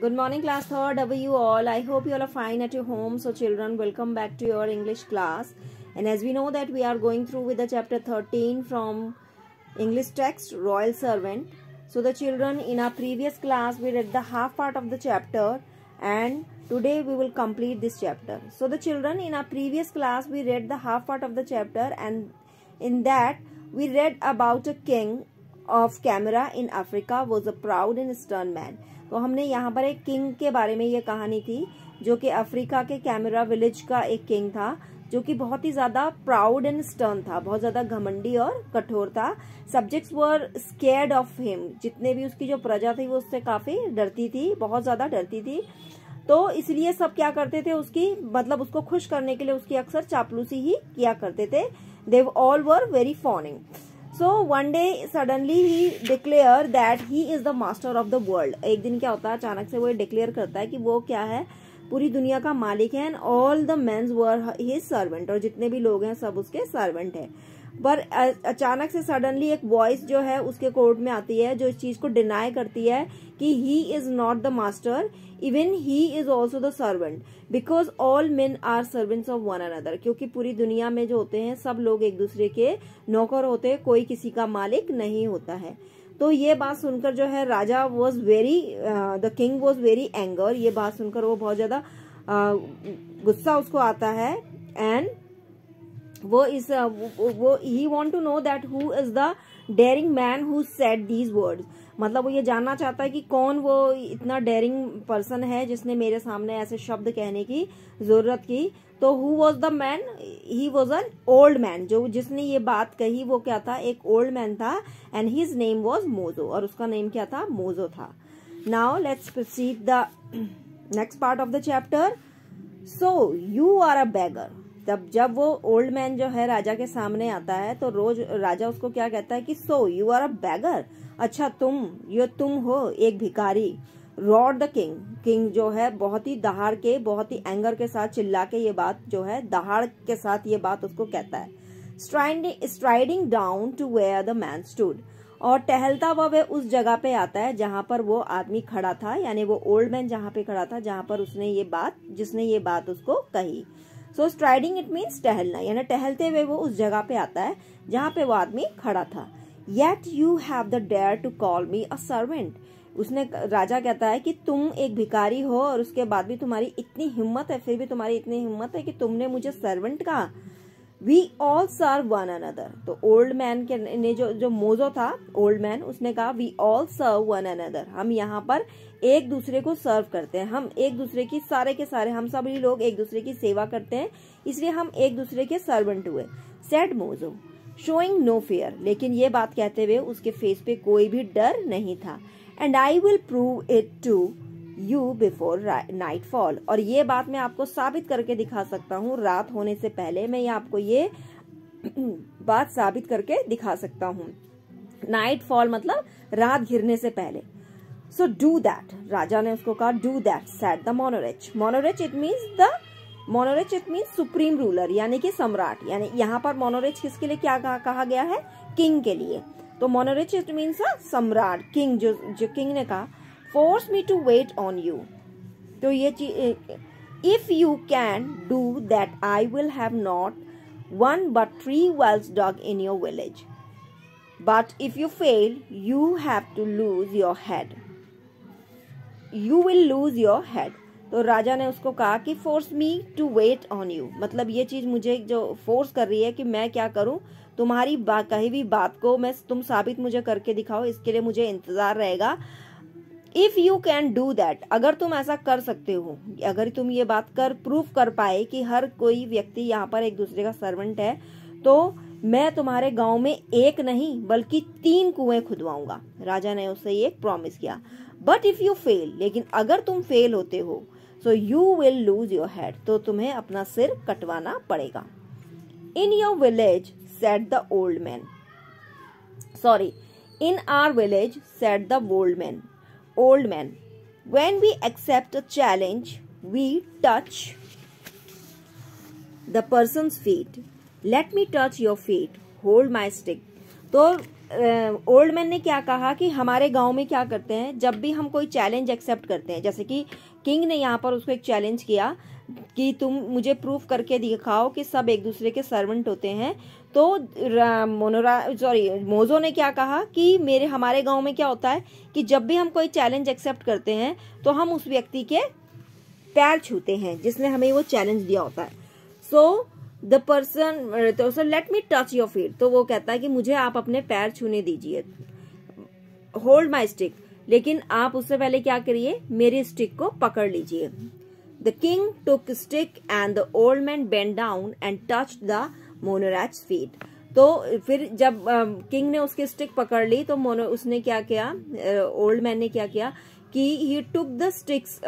Good morning, class third. How are you all? I hope you all are fine at your home. So children, welcome back to your English class. And as we know that we are going through with the chapter 13 from English text, Royal Servant. So the children, in our previous class, we read the half part of the chapter and today we will complete this chapter. So the children, in our previous class, we read the half part of the chapter and in that we read about a king of Camera in Africa was a proud and stern man. तो हमने यहाँ पर एक king के बारे में ये कहानी थी जो कि अफ्रीका के कैमरा विलेज का एक किंग था जो कि बहुत ही ज्यादा प्राउड एंड स्टर्न था, बहुत ज्यादा घमंडी और कठोर था. Subjects were scared of him, जितने भी उसकी जो प्रजा थी वो उससे काफी डरती थी, बहुत ज्यादा डरती थी. तो इसलिए सब क्या करते थे, उसकी मतलब उसको खुश करने के लिए उसकी अक्सर चापलूसी ही किया करते थे. They all were very fawning. So one day suddenly he declared that he is the master of the world. एक दिन क्या होता है, अचानक से वो डिक्लेयर करता है कि वो क्या है, पूरी दुनिया का मालिक है. And all the mens were his servant, और जितने भी लोग हैं सब उसके सर्वेंट है. पर अचानक से सडनली एक वॉइस जो है उसके कोर्ट में आती है जो इस चीज को डिनाई करती है कि he is not the master, even he is also the servant, because all men are servants of one another. क्योंकि पूरी दुनिया में जो होते हैं सब लोग एक दूसरे के नौकर होते हैं, कोई किसी का मालिक नहीं होता है. तो ये बात सुनकर जो है राजा was very, the king was very anger. ये बात सुनकर वो बहुत ज्यादा गुस्सा उसको आता है. एंड वो he want to know that who is the daring man who said these words. मतलब वो ये जानना चाहता है कि कौन वो इतना डेयरिंग पर्सन है जिसने मेरे सामने ऐसे शब्द कहने की जरूरत की. तो who was the man? He was an old man. जो जिसने ये बात कही वो क्या था, एक ओल्ड मैन था. And his name was Mojo, और उसका नेम क्या था, मोजो था. Now let's proceed the next part of the chapter. So you are a beggar. जब वो ओल्ड मैन जो है राजा के सामने आता है तो रोज राजा उसको क्या कहता है कि सो यू आर अ बेगर, अच्छा तुम हो एक भिखारी. Rod the king. किंग जो है बहुत ही दहाड़ के, बहुत ही एंगर के साथ चिल्ला के ये बात जो है दहाड़ के साथ ये बात उसको कहता है. Striding down to where the man stood. और टहलता हुआ वह उस जगह पे आता है जहां पर वो आदमी खड़ा था, यानी वो ओल्ड मैन जहां पे खड़ा था, जहां पर जिसने ये बात उसको कही. सो स्ट्राइडिंग इट मीन्स टहलना, यानी टहलते हुए वो उस जगह पे आता है जहां पे वो आदमी खड़ा था. Yet you have the dare to call me a servant. उसने, राजा कहता है कि तुम एक भिखारी हो और उसके बाद भी तुम्हारी इतनी हिम्मत है, फिर भी तुम्हारी इतनी हिम्मत है कि तुमने मुझे सर्वेंट कहा. We all serve one another. तो ओल्ड मैन ने जो मोजो था, ओल्ड मैन, उसने कहा we all serve one another. हम यहाँ पर एक दूसरे को सर्व करते हैं, हम एक दूसरे की सारे के सारे, हम सभी लोग एक दूसरे की सेवा करते हैं, इसलिए हम एक दूसरे के सर्वेंट हुए. Said Mojo showing no fear. लेकिन ये बात कहते हुए उसके फेस पे कोई भी डर नहीं था. And I will prove it to you before nightfall. और ये बात मैं आपको साबित करके दिखा सकता हूँ, रात होने से पहले मैं आपको ये बात साबित करके दिखा सकता हूँ. नाइट फॉल मतलब रात घिरने से पहले. So do that. राजा ने उसको कहा do that. Said the monarch. Monarch it means supreme ruler, यानी कि सम्राट. यानी यहाँ पर मोनोरिच किसके लिए क्या कहा गया है, किंग के लिए. तो मोनोरिच इट मीन्स सम्राट, किंग. जो किंग ने कहा force me to wait on you. तो ये if you can do that I will have not one but 3 wells dug in your village. But if you fail, you have to lose your head. You will lose your head. तो राजा ने उसको कहा कि force me to wait on you. मतलब ये चीज मुझे जो फोर्स कर रही है कि मैं क्या करूं, तुम्हारी कही हुई बात को तुम साबित मुझे करके दिखाओ, इसके लिए मुझे इंतजार रहेगा. If you can do that, अगर तुम ऐसा कर सकते हो, अगर तुम ये बात प्रूफ कर पाए कि हर कोई व्यक्ति यहाँ पर एक दूसरे का सर्वेंट है, तो मैं तुम्हारे गांव में एक नहीं बल्कि 3 कुएं खुदवाऊंगा. राजा ने उससे ये प्रॉमिस किया. बट इफ यू फेल, लेकिन अगर तुम फेल होते हो, so you will lose your head, तो तुम्हें अपना सिर कटवाना पड़ेगा. In your village said the old man. Sorry, in our village said the old man, when we accept a challenge, we touch the person's feet. Let me touch your feet. Hold my stick. तो old man ने क्या कहा कि हमारे गांव में क्या करते हैं, जब भी हम कोई चैलेंज एक्सेप्ट करते हैं, जैसे कि किंग ने यहाँ पर उसको एक चैलेंज किया कि तुम मुझे प्रूफ करके दिखाओ कि सब एक दूसरे के सर्वेंट होते हैं, तो मोजो ने क्या कहा कि हमारे गांव में क्या होता है कि जब भी हम कोई चैलेंज एक्सेप्ट करते हैं तो हम उस व्यक्ति के पैर छूते हैं जिसने हमें वो चैलेंज दिया होता है। सो द पर्सन, तो let me touch your feet, तो वो कहता है कि मुझे आप अपने पैर छूने दीजिए, होल्ड माई स्टिक, लेकिन आप उससे पहले क्या करिए, मेरी स्टिक को पकड़ लीजिए। The king took stick and the old man bend down and touched the monarch's feet. तो फिर जब किंग ने उसकी स्टिक पकड़ ली तो उसने क्या किया, ओल्ड मैन ने क्या किया कि he took the sticks,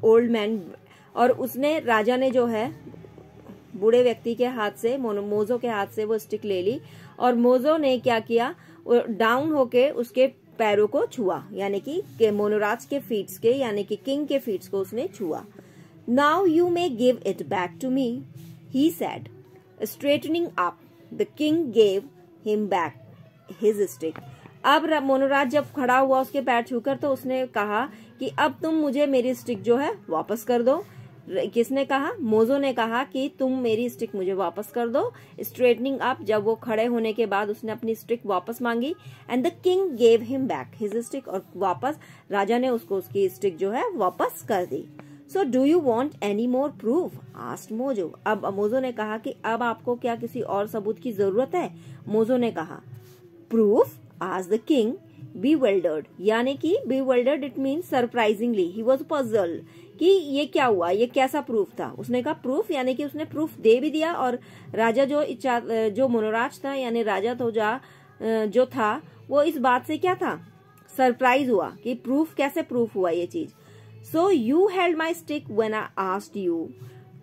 old man, और उसने, राजा ने जो है बूढ़े व्यक्ति के हाथ से, मोजो के हाथ से वो स्टिक ले ली, और मोजो ने क्या किया, डाउन होके उसके पैरों को छुआ, यानी कि मोनोराज के फीट्स के, यानी कि किंग के फीट्स को उसने छुआ। Now you may give it back to me, he said, straightening up. The king gave him back his stick. अब मोनोराज जब खड़ा हुआ उसके पैर छूकर, तो उसने कहा कि अब तुम मुझे मेरी स्टिक जो है वापस कर दो। किसने कहा, मोजो ने कहा कि तुम मेरी स्टिक मुझे वापस कर दो। स्ट्रेटनिंग अप, जब वो खड़े होने के बाद उसने अपनी स्टिक वापस मांगी, and the king gave him back his stick, और वापस राजा ने उसको उसकी स्टिक जो है वापस कर दी। So do you want any more proof, asked Mojo. अब मोजो ने कहा कि अब आपको क्या किसी और सबूत की जरूरत है, मोजो ने कहा। Proof, asked the king bewildered, यानी कि bewildered it means surprisingly, he was puzzled कि ये क्या हुआ, ये कैसा प्रूफ था। उसने कहा प्रूफ, यानी कि उसने प्रूफ दे भी दिया, और राजा जो मोनोराज था, यानी राजा तो जो था वो इस बात से क्या था, सरप्राइज हुआ कि प्रूफ, कैसे प्रूफ हुआ ये चीज। So you held my stick when I asked you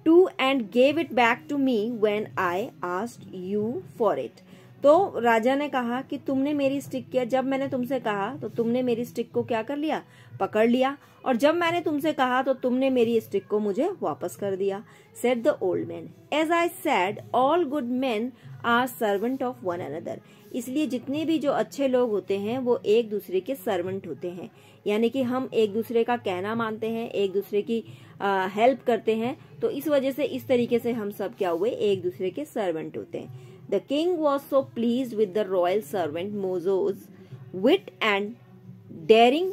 to and gave it back to me when I asked you for it. तो राजा ने कहा कि तुमने मेरी स्टिक किया, जब मैंने तुमसे कहा तो तुमने मेरी स्टिक को क्या कर लिया, पकड़ लिया, और जब मैंने तुमसे कहा तो तुमने मेरी स्टिक को मुझे वापस कर दिया। Said the old man, as I said all good men are servant of one another. इसलिए जितने भी जो अच्छे लोग होते हैं वो एक दूसरे के सर्वेंट होते हैं, यानी कि हम एक दूसरे का कहना मानते हैं, एक दूसरे की हेल्प करते हैं, तो इस वजह से इस तरीके से हम सब क्या हुए, एक दूसरे के सर्वेंट होते हैं। The king was so pleased with the royal servant Mozo's wit and daring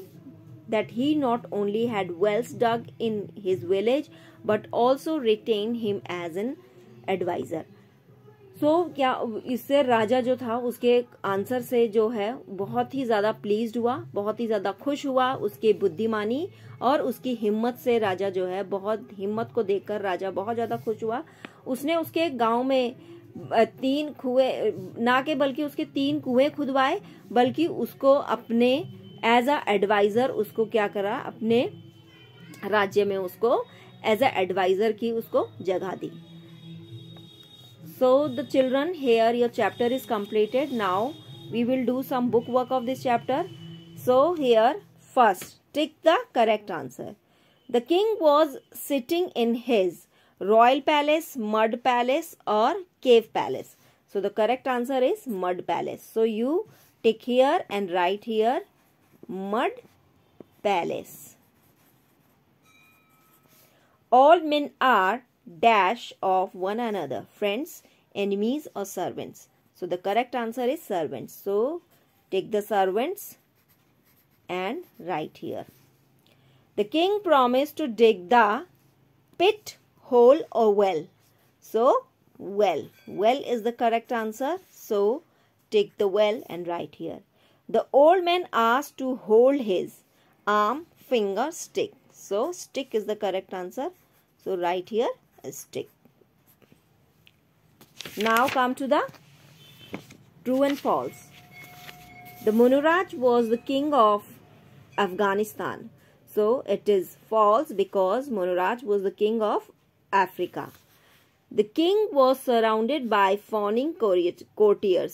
that he not only had wells dug in his village but also retained him as an advisor. So क्या इससे राजा जो था उसके answer से जो है बहुत ही ज्यादा प्लीज्ड हुआ, बहुत ही ज्यादा खुश हुआ, उसकी बुद्धिमानी और उसकी हिम्मत से राजा जो है, बहुत हिम्मत को देखकर राजा बहुत ज्यादा खुश हुआ। उसने उसके गांव में 3 कुएं ना के बल्कि उसके 3 कुएं खुदवाए, बल्कि उसको अपने एज अ एडवाइजर उसको क्या करा, अपने राज्य में उसको एज अ एडवाइजर की उसको जगह दी। So the children, here your chapter is completed. Now we will do some book work of this chapter. So here first tick the correct answer. The king was sitting in his royal palace, mud palace or cave palace. So the correct answer is mud palace. So you tick here and write here mud palace. All men are dash of one another, friends, enemies or servants. So the correct answer is servants. So take the servants and write here. The king promised to dig the pit, hole or well. So well. Well is the correct answer. So take the well and write here. The old man asked to hold his arm, finger, stick. So stick is the correct answer. So write here a stick. Now come to the true and false. The Monoraj was the king of Afghanistan. So it is false because Monoraj was the king of Africa. The king was surrounded by fawning courtiers.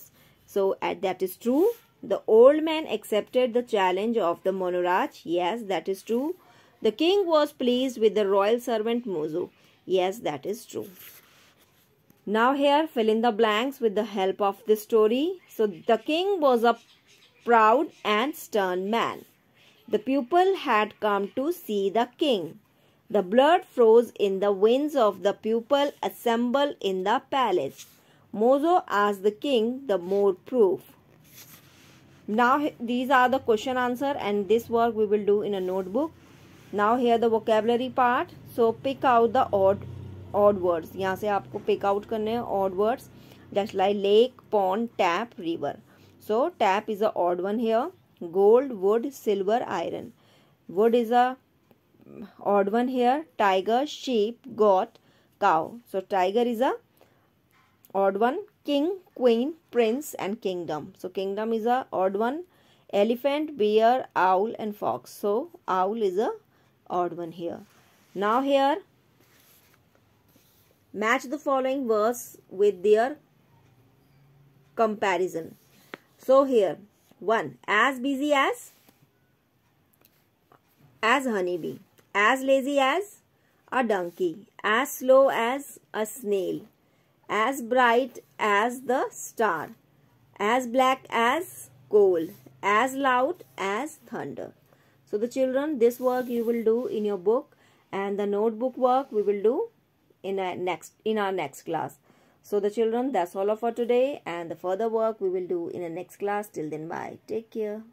So that is true. The old man accepted the challenge of the Monoraj. Yes, that is true. The king was pleased with the royal servant Mozo. Yes, that is true. Now here fill in the blanks with the help of this story. So the king was a proud and stern man. The pupil had come to see the king. The blood froze in the veins of the pupil assembled in the palace. Mozo asked the king the more proof. Now these are the question answer, and this work we will do in a notebook. Now here the vocabulary part. So pick out the odd words. यहाँ से आपको pick out करने हैं odd words. Just like lake, pond, tap, river. So tap is a odd one here. Gold, wood, silver, iron. Wood is a odd one here. Tiger, sheep, goat, cow. So tiger is a odd one. King, queen, prince, and kingdom. So kingdom is a odd one. Elephant, bear, owl, and fox. So owl is a odd one here. Now here, match the following verse with their comparison. So here, 1. As busy as honeybee. As lazy as a donkey. As slow as a snail. As bright as the star. As black as coal. As loud as thunder. So the children, this work you will do in your book, and the notebook work we will do in our next class. So the children, that's all for today, and the further work we will do in the next class. Till then, bye. Take care.